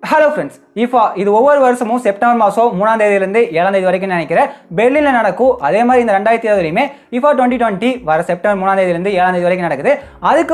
Hello friends, IFA இது ஒவ்வொரு வருஷமும் செப்டம்பர் மாதம் 3ஆம் தேதியிலிருந்து 7ஆம் தேதி வரைக்கும் நினைக்கிறேன் பெர்லினில் நடக்கும். அதே மாதிரி இந்த 2020 IFA 2020 வர செப்டம்பர் 3ஆம் தேதியிலிருந்து 7ஆம் தேதி வரைக்கும் நடக்குது. அதுக்கு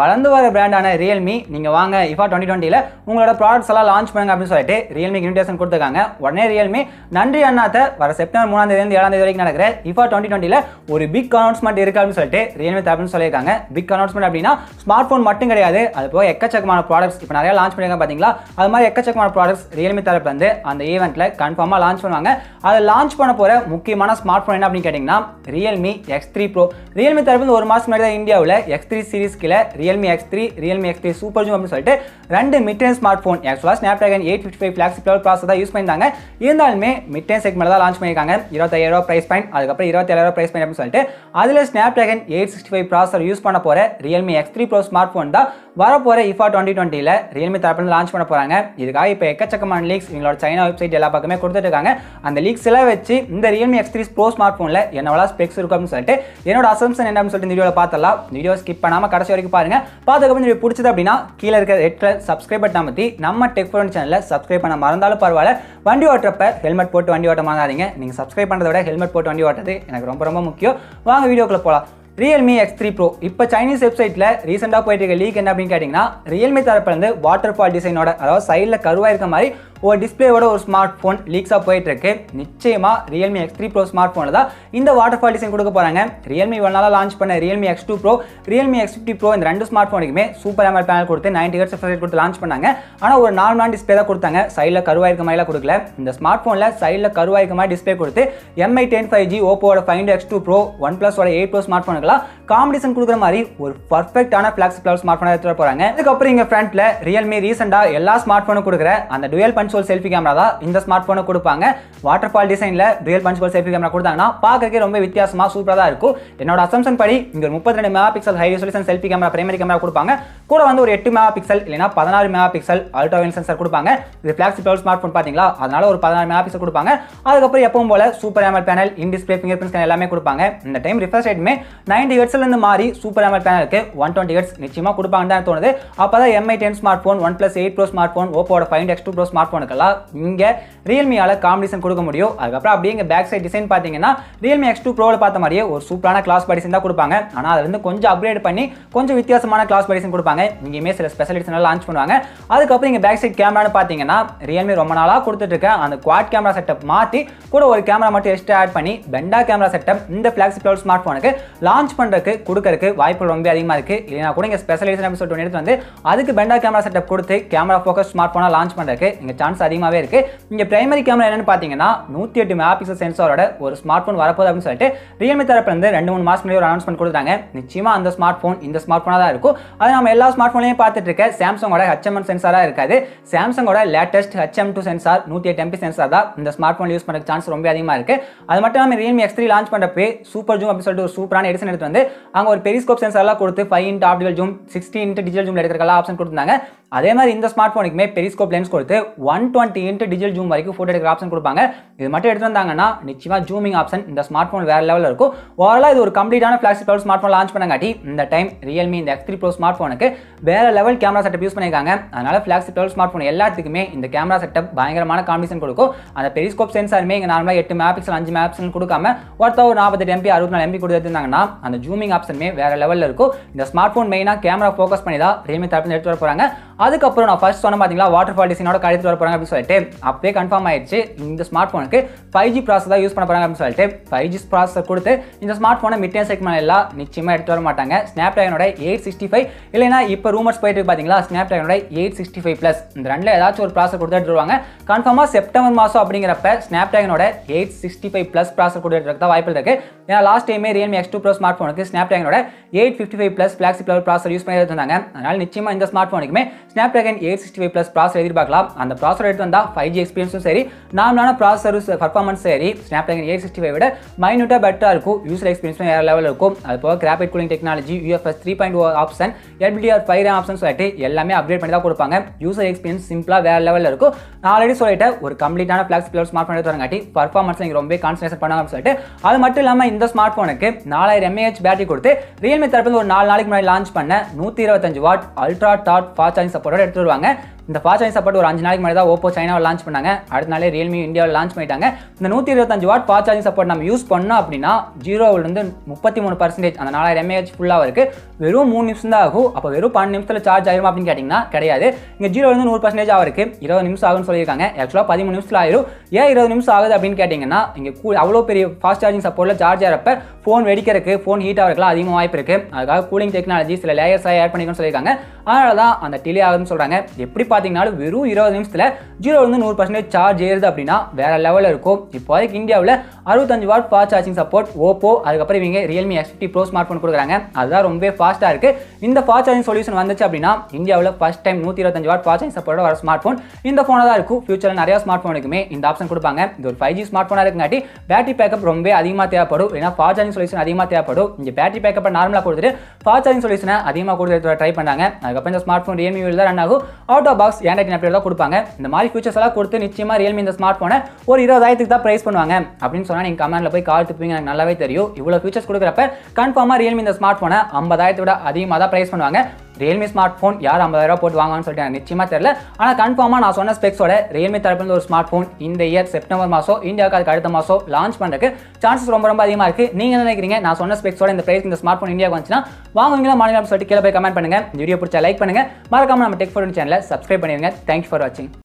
வளர்ந்து வர பிராண்டான Realme நீங்கள் வாங்க IFA 2020ல உங்களோட ப்ராடக்ட்ஸ் எல்லாம் லான்ச் பண்ணுங்க அப்படின்னு சொல்லிட்டு Realme இன்விடேஷன் கொடுத்துருக்காங்க. உடனே Realme நன்றி அண்ணாத்த வர செப்டம்பர் 3ஆம் தேதியிலிருந்து 7ஆம் தேதி வரைக்கும் நடக்கிற IFA 2020ல ஒரு பிக் அனௌன்ஸ்மெண்ட் இருக்கு அப்படின்னு சொல்லிட்டு Realme தரப்புன்னு சொல்லியிருக்காங்க. பிக் அனௌன்ஸ்மெண்ட் அப்படின்னா ஸ்மார்ட் ஃபோன் மட்டும் கிடையாது, அது போக எக்கச்சக்கமான ப்ராடக்ட்ஸ் இப்போ நிறைய லான்ச் பண்ணிருக்காங்க பார்த்தீங்களா. அது மாதிரி எக்கச்சக்கமான ப்ராடக்ட்ஸ் Realme தரப்புல இருந்து அந்த ஈவென்ட்ல கன்ஃபார்மா லான்ச் பண்ணுவாங்க. அதை லான்ச் பண்ண போற முக்கியமான ஸ்மார்ட் ஃபோன் என்ன அப்படின்னு கேட்டீங்கன்னா Realme X3 Pro. Realme தரப்புல ஒரு மாசம் முன்னாடி இந்தியாவில் X3 சீரிஸ் கீழே Realme X3, Realme X3 super zoom அப்படின்னு சொல்லிட்டு ரெண்டு மிட் ரேஞ்ச் ஸ்மார்ட் ஃபோன் ஆக்சுவலா Snapdragon 855 ஃபிளாக்ஷிப் லெவல் ப்ராசஸர் தான் யூஸ் பண்ணிட்டாங்க. இருந்தாலுமே மிட் ரேஞ்ச் செக்மெண்ட்ல தான் லான்ச் பண்ணிருக்காங்க. 25000 பிரைஸ் பாயிண்ட், அதுக்கப்புறம் 27000 பிரைஸ் பாயிண்ட் அப்படின்னு சொல்லிட்டு அதுல Snapdragon 865 ப்ராசஸர் யூஸ் பண்ண போற Realme X3 Pro smart phone தான் வரப்போற IFA 2020ல Realme தரப்புல லான்ச் பண்ண போறாங்க. இதுக்காக இப்போ எக்கச்சக்கமான லீக்ஸ் இவங்களோட சைனா வெப்சைட் எல்லா பக்கமே கொடுத்துட்டு இருக்காங்க. அந்த லீக்ஸ் எல்லாம் வச்சு இந்த Realme X3 Pro ஸ்மார்ட் ஃபோன்ல என்னவெல்லாம் ஸ்பெக்ஸ் இருக்கும் அப்படின்னு சொல்லிட்டு என்னோட அசம்ப்ஷன் என்ன அப்படின்னு சொல்லிட்டு இந்த வீடியோல பார்த்தலாம். வீடியோ ஸ்கிப் பண்ணாம கடைசி வரைக்கும் பாருங்க. பார்த்ததுக்கு வீடியோ பிடிச்சது அப்படின்னா கீழே இருக்க ரெட் கலர் சப்ஸ்கிரைப் பட்டன் அமைத்தி நம்ம டெக் ஃபோன் சேனலை சப்ஸ்கிரைப் பண்ண மறந்தாலும் பரவாயில்ல. வண்டி ஓட்டுறப்ப ஹெல்மெட் போட்டு வண்டி ஓட்ட மறந்தாதீங்க. நீங்க சப்ஸ்கிரைப் பண்றதை விட ஹெல்மெட் போட்டு வண்டி ஓட்டுறது எனக்கு ரொம்ப ரொம்ப முக்கியம். வாங்க வீடியோக்குள்ள போலாம். Realme X3 Pro இப்போ சைனீஸ் வெப்சைட்ல ரீசெண்டாக போயிட்டு இருக்க லீக் என்ன அப்படின்னு கேட்டிங்கன்னா Realme தரப்புல இருந்து வாட்டர் ஃபால் டிசைனோட, அதாவது சைடில் கருவாக இருக்க மாதிரி ஒரு டிஸ்பிளேவோட ஒரு ஸ்மார்ட் ஃபோன் லீக்ஸாக போயிட்டு இருக்கு. நிச்சயமா Realme X3 Pro ஸ்மார்ட் ஃபோனில் தான் இந்த வாட்டர் ஃபால் டிசைன் கொடுக்க போறாங்க. Realme இவ்வளோ நாளாக லான்ச் பண்ண Realme X2 Pro, Realme X50 Pro இந்த ரெண்டு ஸ்மார்ட் ஃபோனுக்குமே சூப்பர் AMOLED பேனல் கொடுத்து 90 Hz refresh rate கொடுத்து லான்ச் பண்ணாங்க. ஆனால் ஒரு நார்மலான டிஸ்பிளே தான் கொடுத்தாங்க, சைடில் கருவாக இருக்க மாதிரிலாம் கொடுக்கல. இந்த ஸ்மார்ட் ஃபோனில் சைடில் கருவாக இருக்க மாதிரி டிஸ்பிளே கொடுத்து MI 10 5G, ஓப்போட Find X2 Pro, OnePlus-ஓட 8 Pro ஸ்மார்ட் ஃபோனுக்குலாம் காம்படிஷன் கொடுக்குற மாதிரி ஒரு பர்ஃபெக்டான ஃபிளாக்ஷிப் லெவல் ஸ்மார்ட் ஃபோனை எடுத்துட்டு போறாங்க. அதுக்கப்புறம் இங்க ஃப்ரண்ட்ல Realme ரீசெண்டா எல்லா ஸ்மார்ட் ஃபோனும் கொடுக்குற அந்த dual punch hole selfie camera தான் இந்த ஸ்மார்ட் ஃபோனை கொடுப்பாங்க. வாட்டர் ஃபால் டிசைன்ல dual punch hole selfie camera கொடுத்தாங்கன்னா பார்க்கறதுக்கு ரொம்ப வித்தியாசமா சூப்பரா தான் இருக்கும். என்னோட அசம்ப்ஷன் படி இங்க 32 mega pixel high resolution selfie camera primary camera கொடுப்பாங்க. கூட ஒரு 8 மெகா பிக்சல் இல்லனா 16 mega pixel ultra wide sensor கொடுப்பாங்க. இது ஃபிளாக்ஷிப் லெவல் ஸ்மார்ட் ஃபோன் பாத்தீங்களா, அதனால ஒரு 16 மெகா பிக்சல் கொடுப்பாங்க. அதுக்கப்புறம் எப்பவும் போல சூப்பர் AMOLED பேனல், இன் டிஸ்ப்ளே ஃபிங்கர் பிரிண்ட் ஸ்கேன் எல்லாமே கொடுப்பாங்க. இந்த டைம் ரிஃப்ரெஷ் ரேட்டுமே 90 Hz இருந்து மாறி சூப்பர் AMOLED பேனலுக்கு 120 Hz நிச்சயமா கொடுப்பாங்கன்னு தான் தோணுது. அப்பதான் MI 10 smart phone, OnePlus 8 Pro smart phone, ஓப்போட Find X2 Pro ஸ்மார்ட் ஃபோனுக்கெல்லாம் இங்க Realme-ஆல காம்படிஷன் கொடுக்க முடியும். அதுக்கப்புறம் அப்படியே இங்க பேக் சைட் டிசைன் பாத்தீங்கன்னா Realme X2 Pro-ல பார்த்த மாதிரியே ஒரு சூப்பரான கிளாஸ் பாடி டிசைன் தான் கொடுப்பாங்க. ஆனா அதுல இருந்து கொஞ்சம் அப்கிரேட் பண்ணி கொஞ்சம் வித்தியாசமான கிளாஸ் பாடி டிசைன் கொடுப்பாங்க. இங்கேயுமே சில ஸ்பெஷல் எடிஷன் லான்ச் பண்ணுவாங்க. அதுக்கப்புறம் இங்க பேக் சைட் கேமரான்னு பாத்தீங்கன்னா Realme ரொம்ப நாளா கொடுத்துட்டு இருக்க அந்த குவாட் கேமரா செட்டப் மாத்தி கூட ஒரு கேமரா மட்டும் எக்ஸ்ட்ரா ஆட் பண்ணி பெண்டா கேமரா செட்டப் இந்த ஃபிளாக்ஷிப் லெவல் ஸ்மார்ட் ஃபோனுக்கு லான்ச் பண்றதுக்கு கொடுக்கறதுக்கு வாய்ப்புகள் ரொம்ப அதிகமா இருக்கு. இல்லைனா கூட இங்க ஸ்பெஷல் எடிஷன் எபிசோட் ஒன்று எடுத்து வந்து அதுக்கு பெண்டா கேமரா செட்டப் கொடுத்து கேமரா ஃபோக்கஸ் ஸ்மார்ட் ஃபோனா லான்ச் பண்றதுக்கு இங்க சான்ஸ் அதிகமாவே இருக்கு. இங்க பிரைமரி கேமரா என்னன்னு பாத்தீங்கன்னா 108 மெகா பிக்சல் சென்சாரோட ஒரு ஸ்மார்ட் ஃபோன் வரப்போகுது அப்படின்னு சொல்லிட்டு Realme தரப்புல இருந்து 2-3 மாசம் முன்னாடி ஒரு அனௌன்ஸ்மெண்ட் கொடுத்தாங்க. நிச்சயமா அந்த ஸ்மார்ட் ஃபோன் இந்த ஸ்மார்ட் ஃபோனா தான் இருக்கும். அது நம்ம எல்லா ஸ்மார்ட் ஃபோன்லயும் பார்த்துட்டு இருக்க Samsung-ஓட HM1 சென்சாரா இருக்காது. Samsung-ஓட latest HM2 sensor 108 MP sensor தான் இந்த ஸ்மார்ட் ஃபோன் யூஸ் பண்றதுக்கு சான்ஸ் ரொம்ப அதிகமா இருக்கு. அது மட்டும் இல்லாம Realme X3 லான்ச் பண்றப்பே சூப்பர் ஜூம் அப்படின்னு சொல்லிட்டு ஒரு சூப்பரான எடிஷன் எடுத்து வந்து அங்க ஒரு பெரிஸ்கோப் சென்சார்லாம் கொடுத்து 5x optical zoom, 16x digital zoom எடுக்கிறதுக்கெல்லாம் ஆப்ஷன் கொடுத்தாங்க. அதே மாதிரி இந்த ஸ்மார்ட் ஃபோனுக்குமே பெரிஸ்கோப் லென்ஸ் கொடுத்து 120x டிஜிட்டல் ஜூம் வரைக்கும் போட்டோ எடுக்கிற ஆப்ஷன் கொடுப்பாங்க. இது மட்டும் எடுத்து வந்தாங்கன்னா நிச்சயமா ஜூமிங் ஆப்ஷன் இந்த ஸ்மார்ட் ஃபோன் வேற லெவலில் இருக்கும். ஓவராலா இது ஒரு கம்ப்ளீட்டான flagship level smart phone launch பண்ணங்காட்டி இந்த டைம் Realme இந்த X3 Pro ஸ்மார்ட் ஃபோனுக்கு வேற லெவல் கேமரா செட்டப் யூஸ் பண்ணிருக்காங்க. அதனால ஃபிளாக்ஷிப் லெவல் ஸ்மார்ட் ஃபோன் எல்லாத்துக்குமே இந்த கேமரா செட்டப் பயங்கரமான காம்பினேஷன் கொடுக்கும். அந்த பெரிஸ்கோப் சென்சாருமே இங்க நார்மலா 8 மெகா பிக்சல் 5 மெகா பிக்சல் கொடுக்காம ஒருத்தா ஒரு 48 MP 64 MP கொடுத்துருந்தாங்கன்னா அந்த ஜூமிங் ஆப்ஷனுமே வேற லெவலில் இருக்கும். இந்த ஸ்மார்ட் ஃபோன் மெயினா கேமரா ஃபோக்கஸ் பண்ணி தான் Realme தரப்புல எடுத்து வர போறாங்க. அதுக்கப்புறம் நான் ஃபர்ஸ்ட் சொன்ன பாத்தீங்களா வாட்டர் ஃபால் டிசைனோட எடுத்து வர போறாங்க அப்படின்னு சொல்லிட்டு அப்பவே கன்ஃபார்ம் ஆயிடுச்சு. இந்த ஸ்மார்ட் ஃபோனுக்கு 5G ப்ராசஸர் தான் யூஸ் பண்ண போறாங்க அப்படின்னு சொல்லிட்டு 5G ப்ராசஸர் கொடுத்து இந்த ஸ்மார்ட் ஃபோனை மிட் ரேஞ்ச் செக்மெண்ட் எல்லாம் நிச்சயமா எடுத்து வர மாட்டாங்க. Snapdragon-ஓட 865 இல்லைனா இப்போ ரூமர்ஸ் போயிட்டு பாத்தீங்களா Snapdragon-ஓட 865+ இந்த ரெண்டுல ஏதாச்சும் ஒரு ப்ராசஸர் கொடுத்து எடுத்து வருவாங்க. கன்ஃபார்மா செப்டம்பர் மாசம் அப்படிங்கிறப்ப Snapdragon-ஓட 865+ ப்ராசஸர் கொடுத்து எடுக்கிறதுக்கு வாய்ப்பு இருக்கு. ஏன்னா லாஸ்ட் டைமே Realme X2 Pro ஸ்மார்ட் ஃபோனுக்கு Snapdragon-ஓட 855+ ஃபிளாக்ஷிப் லெவல் ப்ராசஸர் யூஸ் பண்ணி எடுத்தாங்க. அதனால நிச்சயமா இந்த ஸ்மார்ட் ஃபோனுக்குமே Snapdragon 865+ ப்ராசஸர் எதிர்பார்க்கலாம். அந்த ப்ராசஸர் எடுத்து வந்தா 5G எக்ஸ்பீரியன்ஸும் சரி, நார்மலான ப்ராசஸர் பர்ஃபார்மன்ஸ் சரி Snapdragon 865 விட மைனூட்டா பெட்டரா இருக்கும். யூசர் எக்ஸ்பீரியன்ஸும் வேற லெவலில் இருக்கும். அது போக graphic cooling technology, UFS 3.0 option, LPDDR5 RAM option சொல்லிட்டு எல்லாமே அப்கிரேட் பண்ணி தான் கொடுப்பாங்க. யூசர் எக்ஸ்பீரியன்ஸ் சிம்பிளா வேற லெவலில் இருக்கும். நான் ஆல்ரெடி சொல்லிட்டேன் ஒரு கம்ப்ளீட்டான ஃபிளாக்ஷிப் லெவல் ஸ்மார்ட் ஃபோன் எடுத்து வரங்காட்டி பர்ஃபார்மன்ஸ் நீங்க ரொம்ப கான்சன்ட்ரேட் பண்ணுவாங்க சொல்லிட்டு. அது மட்டும் இல்லாம இந்த ஸ்மார்ட் ஃபோனுக்கு 4000 mAh பேட்டரி கொடுத்து Realme தரப்புல ஒரு 4 நாளைக்கு முன்னாடி லான்ச் பண்ண 125W UltraDART ஃபாஸ்ட் சார்ஜிங் சப்போர்ட்டோட எடுத்து வருவாங்க. இந்த ஃபாஸ்ட் சார்ஜிங் சப்போர்ட் ஒரு 5 நாளைக்கு முன்னாடி தான் ஓப்போ சைனாவில் லான்ச் பண்ணாங்க. அடுத்த நாளே ரியல்மி இந்தியாவில் லான்ச் பண்ணிட்டாங்க. இந்த 125 வாட் ஃபாஸ்ட் சார்ஜிங் சப்போர்ட் நம்ம யூஸ் பண்ணோம் அப்படின்னா 0லேருந்து 33% அந்த 4000 mAh ஃபுல்லாக இருக்கு. வெறும் 3 நிமிஷம் தான் ஆகும். அப்போ வெறும் 12 நிமிஷத்தில் சார்ஜ் ஆயிரும் அப்படின்னு கேட்டிங்கன்னா கிடையாது. இங்கே 0லேருந்து 100% ஆகிருக்கு. 20 நிமிஷம் ஆகும்னு சொல்லியிருக்காங்க. ஆக்சுவலாக 13 நிமிஷத்தில் ஆயிரும். ஏன் 20 நிமிஷம் ஆகுது அப்படின்னு கேட்டிங்கன்னா இங்கே அவ்வளோ பெரிய ஃபாஸ்ட் சார்ஜிங் சப்போர்ட்டில் சார்ஜ் ஆகிறப்ப ஃபோன் வெடிக்கிறதுக்கு ஃபோன் ஹீட் ஆகிறதுக்குலாம் அதிகமாக வாய்ப்பு இருக்குது. அதுக்காக கூலிங் டெக்னாலஜி சில லேயர்ஸாக ஆட் பண்ணிக்கணும்னு சொல்லியிருக்காங்க. அதனால தான் அந்த டிலே ஆகுதுன்னு சொல்கிறாங்க. எப்படி பார்த்தீங்கன்னாலும் வெறும் 20 நிமிஷத்தில் 0லேருந்து 100% சார்ஜ் ஏறுது அப்படின்னா வேற லெவலில் இருக்கும். இப்போதைக்கு இந்தியாவில் 65 watt fast charging support Oppo, அதுக்கப்புறம் இவங்க Realme X3 Pro smart phone கொடுக்குறாங்க. அதுதான் ரொம்ப ஃபாஸ்ட்டாக இருக்குது. இந்த ஃபாஸ்ட் சார்ஜிங் சொல்யூஷன் வந்துச்சு அப்படின்னா இந்தியாவில் first time 125 watt fast charging support வர ஸ்மார்ட் ஃபோன் இந்த ஃபோனாக தான் இருக்கும். ஃபியூச்சரில் நிறைய ஸ்மார்ட் ஃபோனுக்குமே இந்த ஆப்ஷன் கொடுப்பாங்க. இது ஒரு 5G ஸ்மார்ட் ஃபோனாக இருக்குங்காட்டி பேட்டரி பேக்கப் ரொம்ப அதிகமாக தேவைப்படும். ஏன்னா ஃபாஸ்ட் சார்ஜிங் சொல்யூஷன் அதிகமாக தேவைப்படும். இங்கே பேட்டரி பேக்கப்பை நார்மலாக கொடுத்துட்டு ஃபாஸ்ட் சார்ஜிங் சொல்யூஷனை அதிகமாக கொடுத்து ட்ரை பண்ணாங்க. அதுக்கப்புறம் இந்த ஸ்மார்ட் ஃபோன் Realme தான் ரன் ஆகும். Out of box Android update தான் கொடுப்பாங்க. இந்த மாதிரி ஃபீச்சர்ஸ் எல்லாம் கொடுத்து நிச்சயமாக Realme இந்த ஸ்மார்ட் ஃபோனை ஒரு 20,000க்கு தான் பிரைஸ் பண்ணுவாங்க அப்படின்னு சொன்னால் நீங்கள் கமெண்ட்ல போய் கால் துப்பீங்க. எனக்கு நல்லாவே தெரியும். இவ்வளோ ஃபீச்சர்ஸ் கொடுக்குறப்ப கன்ஃபார்மாக Realme இந்த ஸ்மார்ட் ஃபோனை 50,000 விட அதிகமாக தான் பிரைஸ் பண்ணுவாங்க. Realme ஸ்மார்ட் ஃபோன் யார் 50,000 போட்டு வாங்கன்னு சொல்லிட்டு எனக்கு நிச்சயமாக தெரியல. ஆனால் கன்ஃபார்மாக நான் சொன்ன ஸ்பெக்ஸோட Realme தரப்புல ஒரு ஸ்மார்ட் ஃபோன் இந்த இயர் செப்டம்பர் மாதம் இந்தியாவுக்கு அதுக்கு அடுத்த மாதம் லான்ச் பண்ணுறதுக்கு சான்சஸ் ரொம்ப அதிகமாக இருக்குது. நீங்கள் நினைக்கிறீங்க நான் சொன்ன ஸ்பெக்ஸோட இந்த பிரைஸ் இந்த ஸ்மார்ட் ஃபோன் இந்தியாவுக்கு வந்துச்சுன்னா வாங்குவீங்களா மாநிலம் சொல்லிட்டு கீழே போய் கமெண்ட் பண்ணுங்கள். இந்த வீடியோ பிடிச்சா லைக் பண்ணுங்கள். மறக்காம நம்ம டெக்4 சேனலை சப்ஸ்கிரைப் பண்ணிடுங்க. தேங்க்யூ ஃபார் வாட்சிங்.